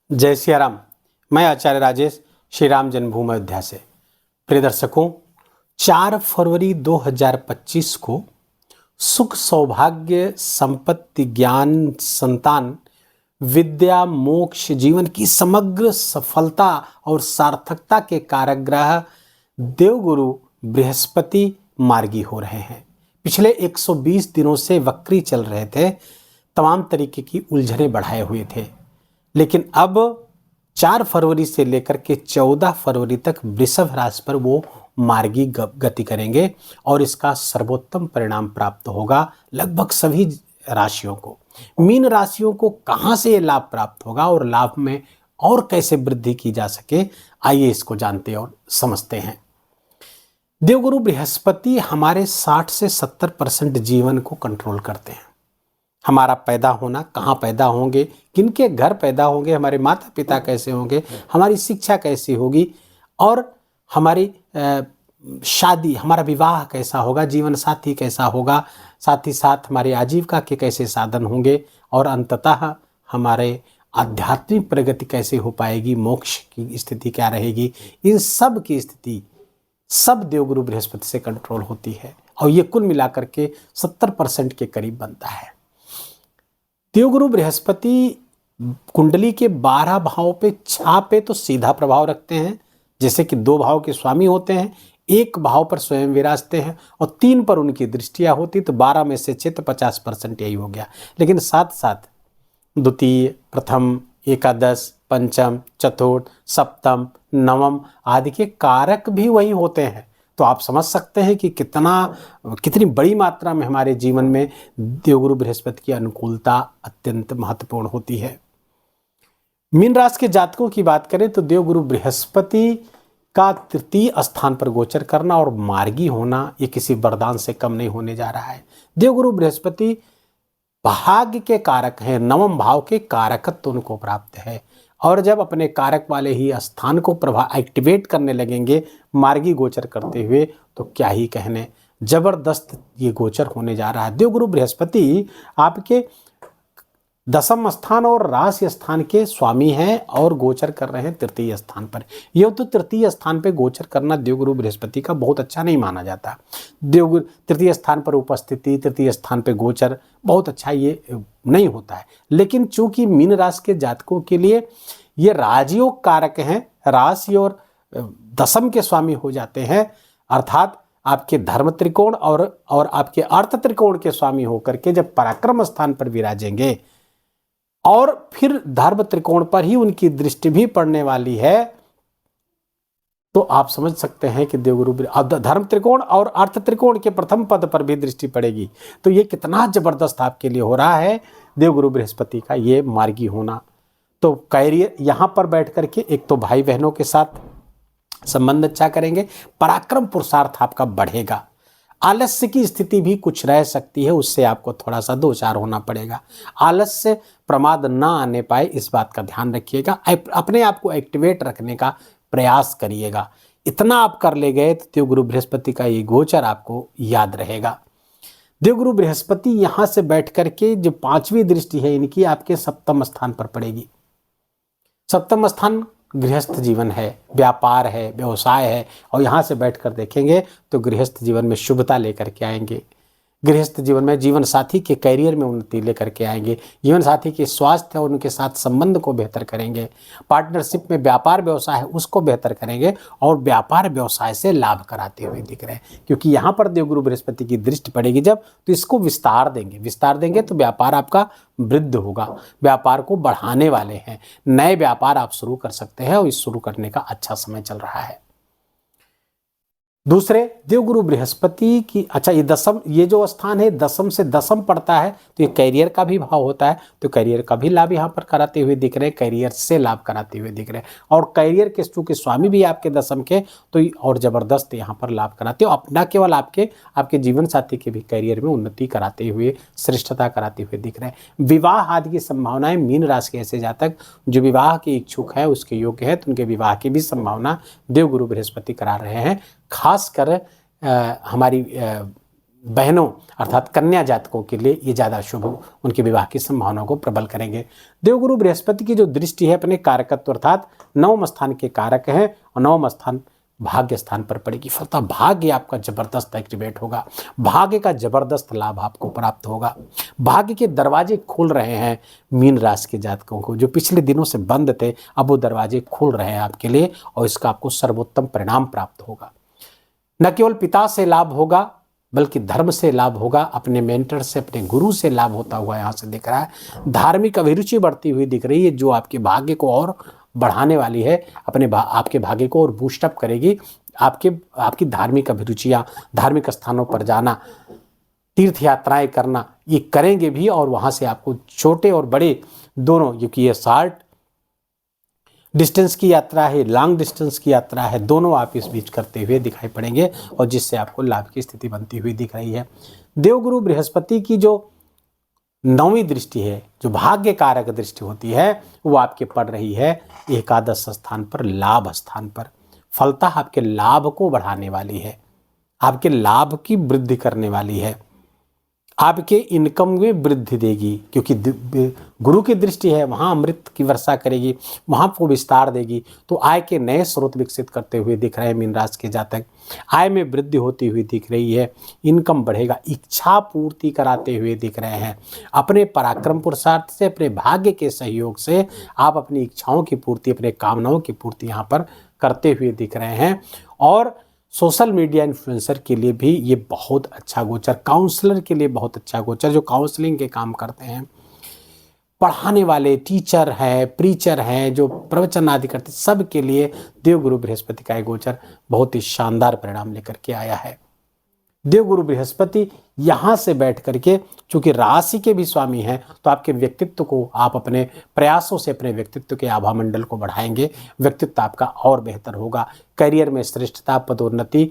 जय सिया राम। मैं आचार्य राजेश श्री राम जन्मभूमि अयोध्या से। प्रिय दर्शकों, 4 फरवरी 2025 को सुख सौभाग्य संपत्ति ज्ञान संतान विद्या मोक्ष जीवन की समग्र सफलता और सार्थकता के कारक ग्रह देवगुरु बृहस्पति मार्गी हो रहे हैं। पिछले 120 दिनों से वक्री चल रहे थे, तमाम तरीके की उलझनें बढ़ाए हुए थे, लेकिन अब 4 फरवरी से लेकर के 14 फरवरी तक वृषभ राशि पर वो मार्गी गति करेंगे और इसका सर्वोत्तम परिणाम प्राप्त होगा लगभग सभी राशियों को। मीन राशियों को कहां से ये लाभ प्राप्त होगा और लाभ में और कैसे वृद्धि की जा सके, आइए इसको जानते और समझते हैं। देवगुरु बृहस्पति हमारे 60 से 70% जीवन को कंट्रोल करते हैं। हमारा पैदा होना, कहाँ पैदा होंगे, किनके घर पैदा होंगे, हमारे माता पिता कैसे होंगे, हमारी शिक्षा कैसी होगी और हमारी शादी, हमारा विवाह कैसा होगा, जीवन साथी कैसा होगा, साथ ही साथ हमारी आजीविका के कैसे साधन होंगे और अंततः हमारे आध्यात्मिक प्रगति कैसे हो पाएगी, मोक्ष की स्थिति क्या रहेगी, इन सब की स्थिति सब देवगुरु बृहस्पति से कंट्रोल होती है और ये कुल मिलाकर के 70% के करीब बनता है। देवगुरु बृहस्पति कुंडली के 12 भाव पे छापे तो सीधा प्रभाव रखते हैं, जैसे कि 2 भाव के स्वामी होते हैं, 1 भाव पर स्वयं विराजते हैं और 3 पर उनकी दृष्टियां होती, तो 12 में से 6 तो 50% यही हो गया। लेकिन साथ साथ द्वितीय, प्रथम, एकादश, पंचम, चतुर्थ, सप्तम, नवम आदि के कारक भी वही होते हैं। तो आप समझ सकते हैं कि कितनी बड़ी मात्रा में हमारे जीवन में देवगुरु बृहस्पति की अनुकूलता अत्यंत महत्वपूर्ण होती है। मीन राशि के जातकों की बात करें तो देवगुरु बृहस्पति का 3य स्थान पर गोचर करना और मार्गी होना ये किसी वरदान से कम नहीं होने जा रहा है। देवगुरु बृहस्पति भाग्य के कारक हैं, 9वें भाव के कारकत्व उनको प्राप्त है और जब अपने कारक वाले ही स्थान को एक्टिवेट करने लगेंगे मार्गी गोचर करते हुए, तो क्या ही कहने, जबरदस्त ये गोचर होने जा रहा है। देवगुरु बृहस्पति आपके 10वें स्थान और राशि स्थान के स्वामी हैं और गोचर कर रहे हैं 3य स्थान पर। यह तो 3य स्थान पर गोचर करना देवगुरु बृहस्पति का बहुत अच्छा नहीं माना जाता। देवगुरु 3य स्थान पर उपस्थिति, 3य स्थान पर गोचर बहुत अच्छा ये नहीं होता है, लेकिन चूंकि मीन राशि के जातकों के लिए ये राजयोग कारक हैं, राशि और 10म के स्वामी हो जाते हैं, अर्थात आपके धर्म त्रिकोण और आपके अर्थ त्रिकोण के स्वामी होकर के जब पराक्रम स्थान पर विराजेंगे और फिर धर्म त्रिकोण पर ही उनकी दृष्टि भी पड़ने वाली है, तो आप समझ सकते हैं कि देवगुरु धर्म त्रिकोण और अर्थ त्रिकोण के प्रथम पद पर भी दृष्टि पड़ेगी। तो ये कितना जबरदस्त आपके लिए हो रहा है देवगुरु बृहस्पति का ये मार्गी होना। तो कैरियर यहाँ पर बैठ करके एक तो भाई बहनों के साथ संबंध अच्छा करेंगे, पराक्रम पुरुषार्थ आपका बढ़ेगा, आलस्य की स्थिति भी कुछ रह सकती है, उससे आपको थोड़ा सा 2-4 होना पड़ेगा। आलस्य प्रमाद ना आने पाए इस बात का ध्यान रखिएगा, अपने आप को एक्टिवेट रखने का प्रयास करिएगा। इतना आप कर ले गए तो देवगुरु बृहस्पति का ये गोचर आपको याद रहेगा। देवगुरु बृहस्पति यहाँ से बैठ करके जो 5वीं दृष्टि है इनकी आपके 7वें स्थान पर पड़ेगी। 7वां स्थान गृहस्थ जीवन है, व्यापार है, व्यवसाय है और यहाँ से बैठकर देखेंगे तो गृहस्थ जीवन में शुभता लेकर के आएंगे। गृहस्थ जीवन में जीवन साथी के कैरियर में उन्नति लेकर के आएंगे, जीवन साथी के स्वास्थ्य और उनके साथ संबंध को बेहतर करेंगे, पार्टनरशिप में व्यापार व्यवसाय है उसको बेहतर करेंगे और व्यापार व्यवसाय से लाभ कराते हुए दिख रहे हैं। क्योंकि यहाँ पर देवगुरु बृहस्पति की दृष्टि पड़ेगी जब, तो इसको विस्तार देंगे तो व्यापार आपका वृद्धि होगा, व्यापार को बढ़ाने वाले हैं, नए व्यापार आप शुरू कर सकते हैं और इस शुरू करने का अच्छा समय चल रहा है। दूसरे देवगुरु बृहस्पति की ये जो स्थान है 10म से 10म पड़ता है, तो ये कैरियर का भी भाव होता है, तो कैरियर का भी लाभ यहाँ पर कराते हुए दिख रहे हैं, कैरियर से लाभ कराते हुए दिख रहे हैं और कैरियर के चूंकि स्वामी भी आपके 10म के, तो और जबरदस्त यहाँ पर लाभ कराते हो। अपना केवल आपके जीवन साथी के भी कैरियर में उन्नति कराते हुए, श्रेष्ठता कराते हुए दिख रहे हैं। विवाह आदि की संभावनाएं मीन राशि के ऐसे जातक जो विवाह के इच्छुक है, उसके योग्य है, तो उनके विवाह की भी संभावना देवगुरु बृहस्पति करा रहे हैं। खासकर हमारी बहनों अर्थात कन्या जातकों के लिए ये ज़्यादा शुभ, उनके विवाह की संभावनाओं को प्रबल करेंगे। देवगुरु बृहस्पति की जो दृष्टि है अपने कारकत्व अर्थात नवम स्थान के कारक हैं और नवम स्थान भाग्य स्थान पर पड़ेगी। फलतः भाग्य आपका जबरदस्त एक्टिवेट होगा, भाग्य का जबरदस्त लाभ आपको प्राप्त होगा। भाग्य के दरवाजे खुल रहे हैं मीन राशि के जातकों को, जो पिछले दिनों से बंद थे अब वो दरवाजे खुल रहे हैं आपके लिए और इसका आपको सर्वोत्तम परिणाम प्राप्त होगा। न केवल पिता से लाभ होगा बल्कि धर्म से लाभ होगा, अपने मेंटर से, अपने गुरु से लाभ होता हुआ यहाँ से दिख रहा है। धार्मिक अभिरुचि बढ़ती हुई दिख रही है जो आपके भाग्य को और बढ़ाने वाली है, आपके भाग्य को और बूस्टअप करेगी। आपकी धार्मिक अभिरुचियाँ, धार्मिक स्थानों पर जाना, तीर्थ यात्राएं करना ये करेंगे भी और वहाँ से आपको छोटे और बड़े दोनों, क्योंकि ये शॉर्ट डिस्टेंस की यात्रा है, लॉन्ग डिस्टेंस की यात्रा है, दोनों आप इस बीच करते हुए दिखाई पड़ेंगे और जिससे आपको लाभ की स्थिति बनती हुई दिख रही है। देवगुरु बृहस्पति की जो नौवीं दृष्टि है, जो भाग्य कारक दृष्टि होती है, वो आपके पड़ रही है एकादश स्थान पर, लाभ स्थान पर। फलतः आपके लाभ को बढ़ाने वाली है, आपके लाभ की वृद्धि करने वाली है, आपके इनकम में वृद्धि देगी, क्योंकि गुरु की दृष्टि है, वहाँ अमृत की वर्षा करेगी, वहाँ को विस्तार देगी। तो आय के नए स्रोत विकसित करते हुए दिख रहे हैं मीन राशि के जातक, आय में वृद्धि होती हुई दिख रही है, इनकम बढ़ेगा, इच्छा पूर्ति कराते हुए दिख रहे हैं। अपने पराक्रम पुरुषार्थ से, अपने भाग्य के सहयोग से आप अपनी इच्छाओं की पूर्ति, अपने कामनाओं की पूर्ति यहाँ पर करते हुए दिख रहे हैं। और सोशल मीडिया इन्फ्लुएंसर के लिए भी ये बहुत अच्छा गोचर, काउंसलर के लिए बहुत अच्छा गोचर, जो काउंसलिंग के काम करते हैं, पढ़ाने वाले टीचर हैं, प्रीचर हैं, जो प्रवचन आदि करते, सब के लिए देवगुरु बृहस्पति का ये गोचर बहुत ही शानदार परिणाम लेकर के आया है। देवगुरु बृहस्पति यहाँ से बैठ करके, चूंकि राशि के भी स्वामी हैं, तो आपके व्यक्तित्व को आप अपने प्रयासों से अपने व्यक्तित्व के आभा मंडल को बढ़ाएंगे, व्यक्तित्व आपका और बेहतर होगा। करियर में श्रेष्ठता, पदोन्नति,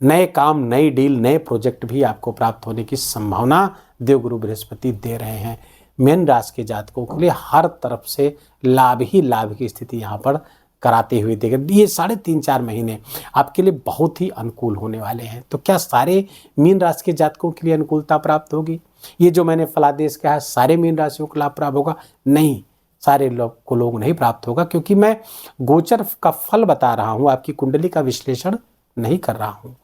नए काम, नई डील, नए प्रोजेक्ट भी आपको प्राप्त होने की संभावना देवगुरु बृहस्पति दे रहे हैं। मीन राशि के जातकों के लिए हर तरफ से लाभ ही लाभ की स्थिति यहाँ पर कराते हुए देखें। ये 3.5-4 महीने आपके लिए बहुत ही अनुकूल होने वाले हैं। तो क्या सारे मीन राशि के जातकों के लिए अनुकूलता प्राप्त होगी? ये जो मैंने फलादेश कहा सारे मीन राशियों को लाभ प्राप्त होगा? नहीं, सारे लोग नहीं प्राप्त होगा, क्योंकि मैं गोचर का फल बता रहा हूँ, आपकी कुंडली का विश्लेषण नहीं कर रहा हूँ।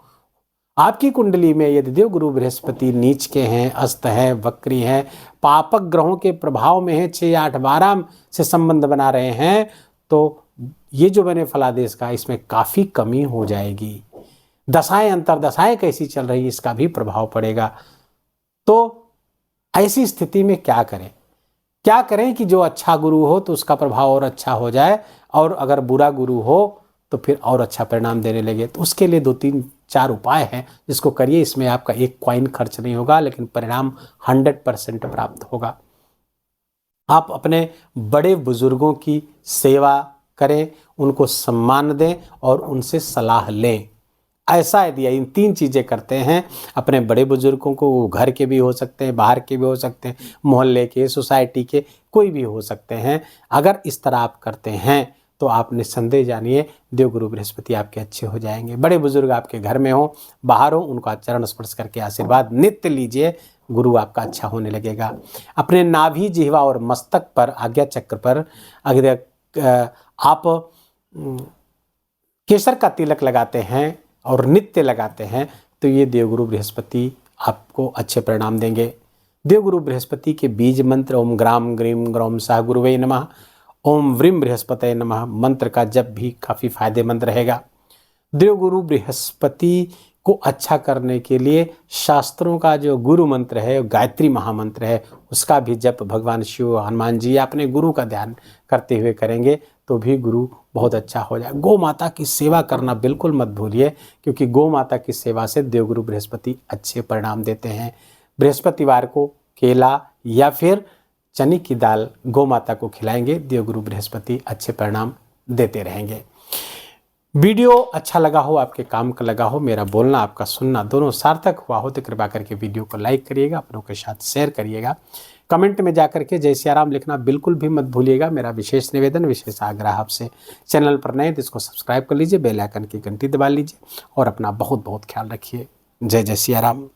आपकी कुंडली में यदि देवगुरु बृहस्पति नीच के हैं, अस्त हैं, वक्री हैं, पापक ग्रहों के प्रभाव में हैं, 6, 8, 12 से संबंध बना रहे हैं, तो ये जो मैंने फलादेश कहा इसमें काफ़ी कमी हो जाएगी। दशाएं, अंतरदशाएं कैसी चल रही है इसका भी प्रभाव पड़ेगा। तो ऐसी स्थिति में क्या करें कि जो अच्छा गुरु हो तो उसका प्रभाव और अच्छा हो जाए, और अगर बुरा गुरु हो तो फिर और अच्छा परिणाम देने लगे। तो उसके लिए 2-3-4 उपाय हैं जिसको करिए। इसमें आपका एक कॉइन खर्च नहीं होगा, लेकिन परिणाम 100% प्राप्त होगा। आप अपने बड़े बुजुर्गों की सेवा करें, उनको सम्मान दें और उनसे सलाह लें। ऐसा यदि इन 3 चीज़ें करते हैं, अपने बड़े बुजुर्गों को, वो घर के भी हो सकते हैं, बाहर के भी हो सकते हैं, मोहल्ले के, सोसाइटी के, कोई भी हो सकते हैं, अगर इस तरह आप करते हैं तो आप निस्संदेह जानिए देवगुरु बृहस्पति आपके अच्छे हो जाएंगे। बड़े बुजुर्ग आपके घर में हो, बाहर हो, उनका चरण स्पर्श करके आशीर्वाद नित्य लीजिए, गुरु आपका अच्छा होने लगेगा। अपने नाभि, जिह्वा और मस्तक पर, आज्ञा चक्र पर अगर आप केसर का तिलक लगाते हैं और नित्य लगाते हैं तो ये देवगुरु बृहस्पति आपको अच्छे परिणाम देंगे। देवगुरु बृहस्पति के बीज मंत्र ओम ग्राम ग्रीम ग्रौम सह गुरुवे नमः, ओम व्रीम बृहस्पतये नमः मंत्र का जप भी काफ़ी फायदेमंद रहेगा। देवगुरु बृहस्पति को अच्छा करने के लिए शास्त्रों का जो गुरु मंत्र है, गायत्री महामंत्र है, उसका भी जप भगवान शिव, हनुमान जी या अपने गुरु का ध्यान करते हुए करेंगे तो भी गुरु बहुत अच्छा हो जाए। गौ माता की सेवा करना बिल्कुल मत भूलिए, क्योंकि गौ माता की सेवा से देवगुरु बृहस्पति अच्छे परिणाम देते हैं। बृहस्पतिवार को केला या फिर चने की दाल गौ माता को खिलाएंगे, देवगुरु बृहस्पति अच्छे परिणाम देते रहेंगे। वीडियो अच्छा लगा हो, आपके काम का लगा हो, मेरा बोलना आपका सुनना दोनों सार्थक हुआ हो तो कृपा करके वीडियो को लाइक करिएगा, अपनों के साथ शेयर करिएगा। कमेंट में जाकर के जय सिया राम लिखना बिल्कुल भी मत भूलिएगा। मेरा विशेष निवेदन, विशेष आग्रह आपसे, चैनल पर नए तो इसको सब्सक्राइब कर लीजिए, बेल आइकन की घंटी दबा लीजिए और अपना बहुत बहुत ख्याल रखिए। जय जय सिया राम।